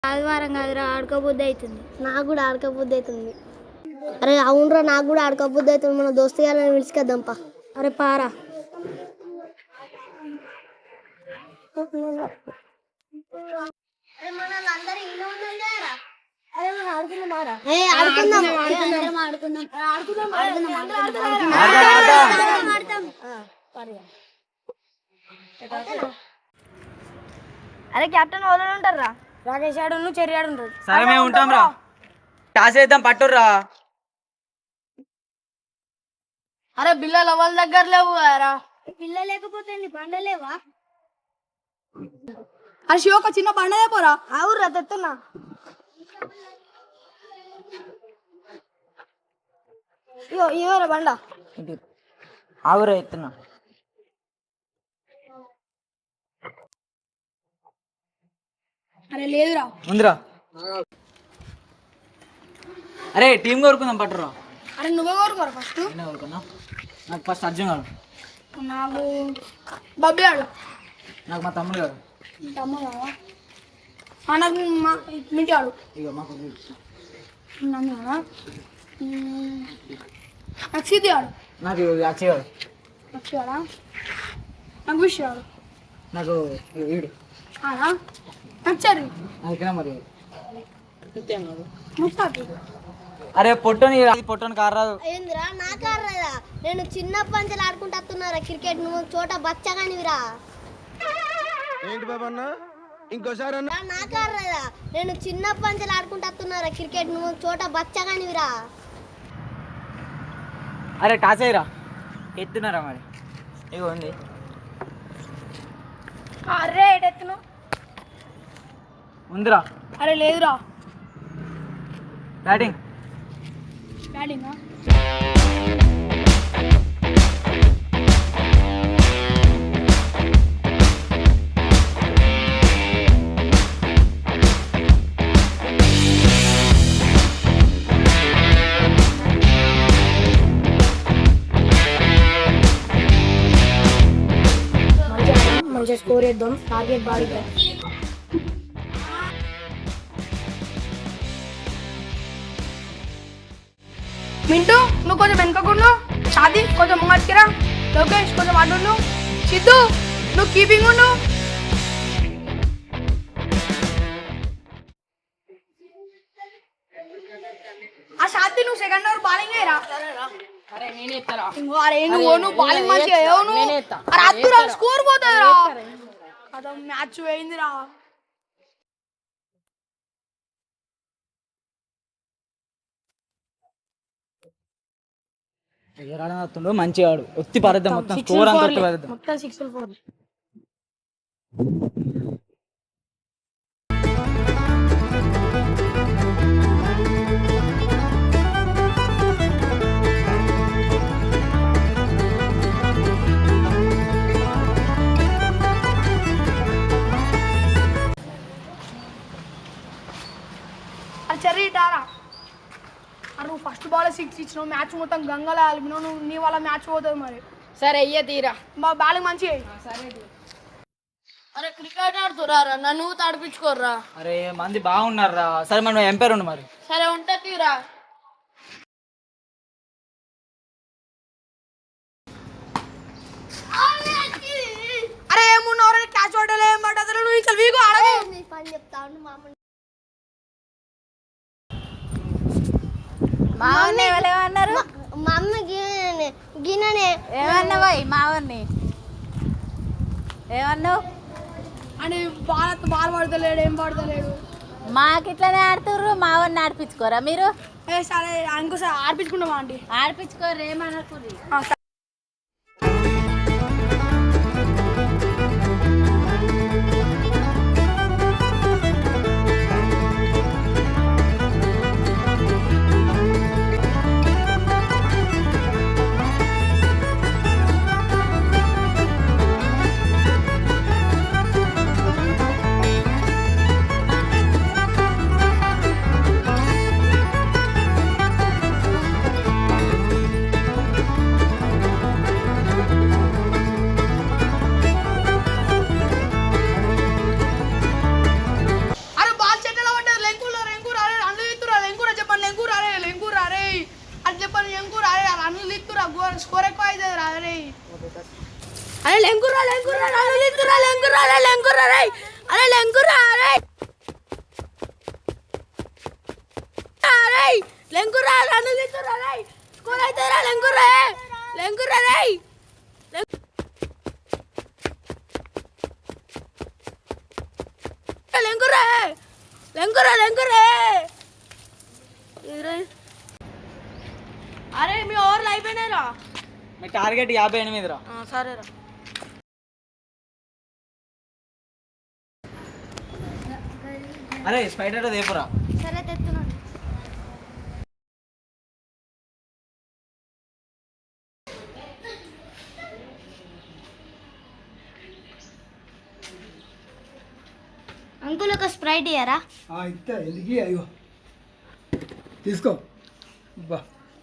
ఆదివారం కాదురా ఆడుకోబుద్ధి అవుతుంది. నాకు కూడా ఆడుకోబుద్ధి అవుతుంది. అరే అవునరా, నాకు కూడా ఆడుకోబుద్ధి అవుతుంది. మన దోస్తు గారిని పిలుచుకొద్దాంపా. అరే పారా. అరే కెప్టెన్ వాళ్ళు ఉంటారా? రాకేష్ ఆడు చెర్రి ఆడు ఉంటాడు. సరే మేము ఉంటాం రా. టాస్ వేద్దాం పట్టుర్రా. అరే బిల్లలు వాళ్ళ దగ్గర లేవు రా. పిల్ల లేకపోతే బండలేవా? అరే శివ ఒక చిన్న బండ పోరా. అవురా తెస్తున్నా. ఇవరా బండ. ఆవురా ఎత్తున్నా. అరే లేదురా ముందురా. అరే టీం కోరుకుందాం పట్టురా. అరే నువ్వే కోరుకోరా ఫస్ట్. కోరుకున్నా. నాకు ఫస్ట్ అర్జున్ గారు. నాకు బబ్బీ ఆడు. నాకు మా తమ్ముడు గారు. తమ్ముడు కావా? నాకు మా మింటి ఆడు. ఇక మాకు నన్ను నాకు సీతి ఆడు. నాకు అచ్చయ్య గారు. వచ్చాడా? నాకు విష్ ఆడు. నాకు వీడు. ఆడా నాకు చర్రి. నాకు మరి ముస్తాకి. అరే పొట్టని పొట్టని కారాదు. ఏందిరా నా కార్రా? నేను చిన్న పంచలు ఆడుకుంటూ వస్తున్నారా క్రికెట్. నువ్వు చోట బచ్చగానివిరా. ఏంటి బాబన్న ఇంకోసారి నా కార్రా? నేను చిన్న పంచలు ఆడుకుంటూ వస్తున్నారా క్రికెట్. నువ్వు చోట బచ్చగానివిరా. అరే టాస్ అయ్యరా ఎత్తున్నారా మరి. ఇగో ఉంది. అరే ఎడెత్తును. ఉందిరా. అరే లేదురా. బ్యాటింగ్. బ్యాటింగా? మంచిగా స్కోర్ చేద్దాం. టార్గెట్ బాగా. మింటూ నువ్వు కొంచెం వెనకకుండా, షాది కొంచెం ముంగటికిరా, లోకేష్ కొంచెం అడ్డు, సిద్ధు నువ్వు కీపింగ్ ఉండు. ఆ షాది నువ్వు సెకండ్ ఓవర్ బౌలింగ్ అయ్యరా. అరే నువ్వు బౌలింగ్ మంచిగా అద్దురా స్కోర్ పోతుందిరా. కదా మ్యాచ్ అయిందిరా. ఎగరాడుతుండో మంచిగా ఆడు. ఒత్తి పరద్దాం మొత్తం స్కోర్ అంతా ఒత్తి పరద్దాం. మొత్తం 6-4. అది చెర్రీ డారా. అరే నువ్వు ఫస్ట్ బాల్ 6 ఇచ్చినావు. మ్యాచ్ మొత్తం గంగలా అలిపినావు. నువ్వు నీ వల్ల మ్యాచ్ పోతుంది మరి. సరే అయ్యే తీరా. మా బాలింగ్ మంచి. అరే క్రికెట్ ఆడుతురా, నన్ను తడిపించుకోర్రా. అరే మంది బాగున్నారా. సరే మనం ఎంపైర్ ఉండు మరి. సరే ఉంటా తీరా. అరే ఏమున్నావు క్యాచ్ పడ్డలే ఏం పడ్డదు. నువ్వు ఇంకా వీకు ఆడవు. పని చెప్తాను మామూలు. మావన్ని ఎవరేమన్నారు? మా అమ్మ గిన్నెనే ఏమన్నావా మావన్ని? ఏమన్నావు? అని బాల్ పడతలేడు, ఏం పడతలేడు. మాకు ఇట్లనే ఆడుతుర్రు. మావన్ని ఆడిపించుకోరా మీరు? సరే ఇంకోసారి ఆడిపించుకుంటామా అండి? ఆడిపించుకోరు ఏమనుకుర్రి. అవుతురా రేయ్ స్కోర్ అవుతురా లెంకురా రేయ్ లెంకురా అరే మీ ఓవర్లు అయిపోయినాయిరా మీ టార్గెట్ 58 రా. సరేరా అరే స్పైడర్ దేపురా. సరే తెస్తున్నాను. అంకుల్ ఒక స్ప్రైట్ ఇయ్యారా? ఇస్తా ఎందుకు అయ్యో తీసుకో బా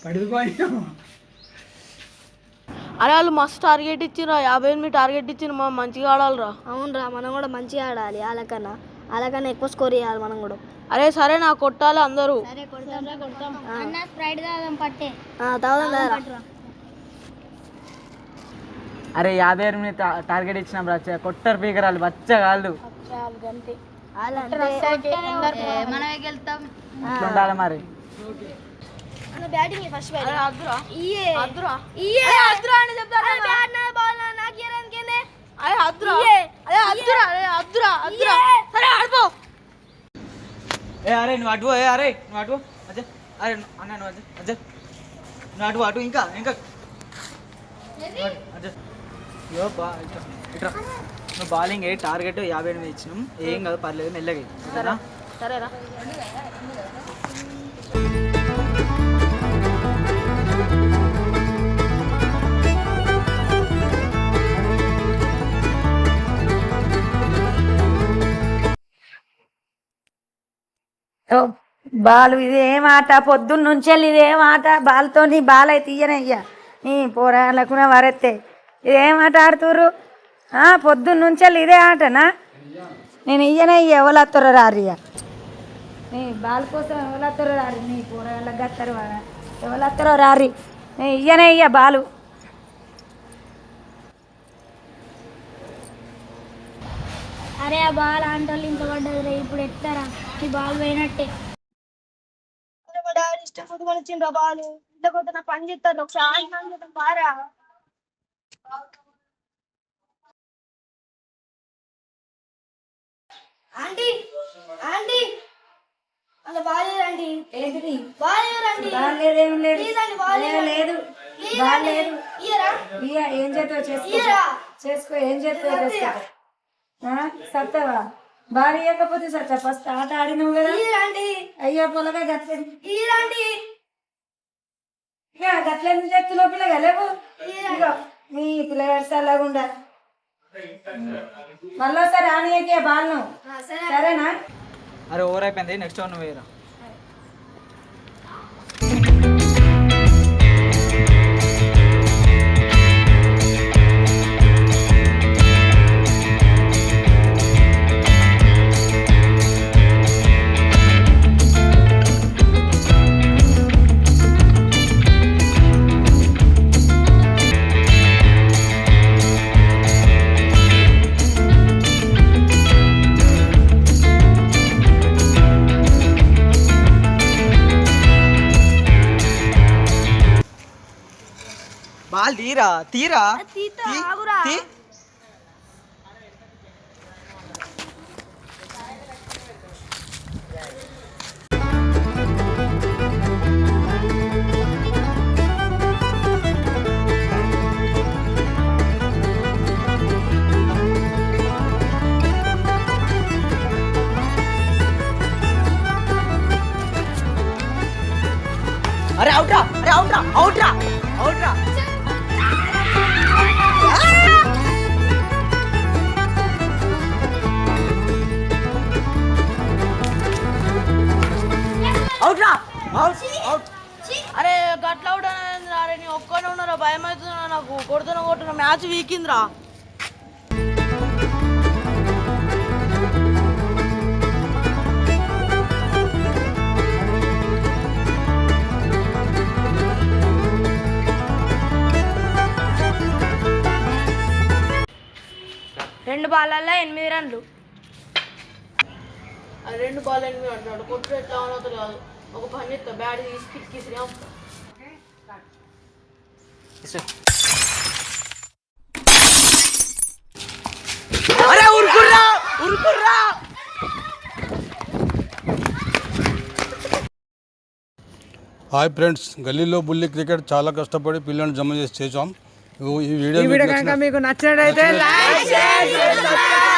పడిపోయి అరే వాళ్ళు మస్తు టార్గెట్ ఇచ్చిరా 58 టార్గెట్ ఇచ్చిన మా మంచిగా ఆడాలిరా. అవునరా, మనం కూడా మంచిగా ఆడాలి. వాళ్ళకన్నా ఎక్కువ స్కోర్ చేయాలి మనం కూడా. అరే సరే నా కొట్టాలి అందరూ. అన్న స్ప్రైట్ తాగుదాం పట్టే. తాగుదాం. అరే 58 టార్గెట్ ఇచ్చినాం రా. కొట్టర్ పీకరాలు బచ్చగాళ్ళు మనమే గెలుతాం. ఉండాలి మరి. బ్యాటింగ్ ఫస్ట్ అద్దురా అని చెప్తారు అరే అద్దురా సరే ఆడిపో. అరే నువ్వు అటు అరే నువ్వు అటు అజయ్. అరే అన్న నువ్వు అజయ్ నువ్వు అటు ఇంకా అజయ్ యో ఇట్రా నువ్వు బౌలింగ్ టార్గెట్ 58 ఇచ్చినాం. ఏం కాదు పర్లేదు మెల్లగా సరేనా? సరేరా బాలు ఇదేం ఆట పొద్దున్న నుంచి ఇదేం ఆట బాల్తో నీ బాల్ అయితే ఇయ్యనయ్యా నీ పోరాలకున వరెత్తే ఇదేం ఆట ఆడుతురు పొద్దున్న నుంచి ఇదే ఆటనా నేను ఇయ్యనయ్యా ఎవరత్తారో రారియ్యా నీ బాల్ కోసం ఎవరత్తారో రారి నీ పోరాళ్ళకి గత్తరు ఎవరత్తారో రారి నేను ఇయ్యనయ్యా బాలు అరే ఆ బాల్ ఆంటోళ్ళు ఇంత పడ్డది రే. ఇప్పుడు ఎత్తారా ఈ బాల్ పోయినట్టే. మా డాడీ ఇష్టం పొద్దుకొని వచ్చిండ్రా బాలు ఇంట్లో కొత్త నా పని చేస్తారు ఒకసారి బారా. ఆంటీ అలా బాగాలేదండి. ఏంటిది బాగాలేదండి బాగాలేదేం లేదు లేదు బాగాలేదు ఇయ్యరా ఇయ్య ఏం చేస్తావు చేసుకో ఏం చేస్తావు చేసుకో సత్తవా బాగా ఇవ్వకపోతే సత్తా ఫస్ట్ ఆట ఆడినావు కదా అయ్యో పొలగా గట్లేదు ఇక గట్లేదు చెప్తున్నావు పిల్లగా లేవు ఇగో నీ పిల్లగాడు అలాగా ఉండాలి మళ్ళీ ఒకసారి ఆనియకే బాల్ను సరేనా? అరే ఓవర్ అయిపోయింది. నెక్స్ట్ వన్ వేయరా. బాల్ తీరా అరే అవుట్రా అరే గట్ల అవుట్ అరే నీ ఒక్కనే ఉన్నారా భయం అవుతుందా నాకు కొడుతున్నా మ్యాచ్ వీకిందిరా. రెండు బాళ్ళల్లో 8 రన్లు. 2 బాల్ 8 అంటున్నాడు కొట్టు ఎట్లా అనవుతుంది కాదు. ఒక పని చేస్తా బ్యాట్ తీసి పిక్కిసిరా అరే ఉరుకుర్రా ఉరుకుర్రా. హాయ్ ఫ్రెండ్స్, గల్లీలో బుల్లి క్రికెట్ చాలా కష్టపడి పిల్లల్ని జమ చేసి చేసాం. ఈ వీడియో కనుక మీకు నచ్చినట్టయితే లైక్ చేయండి.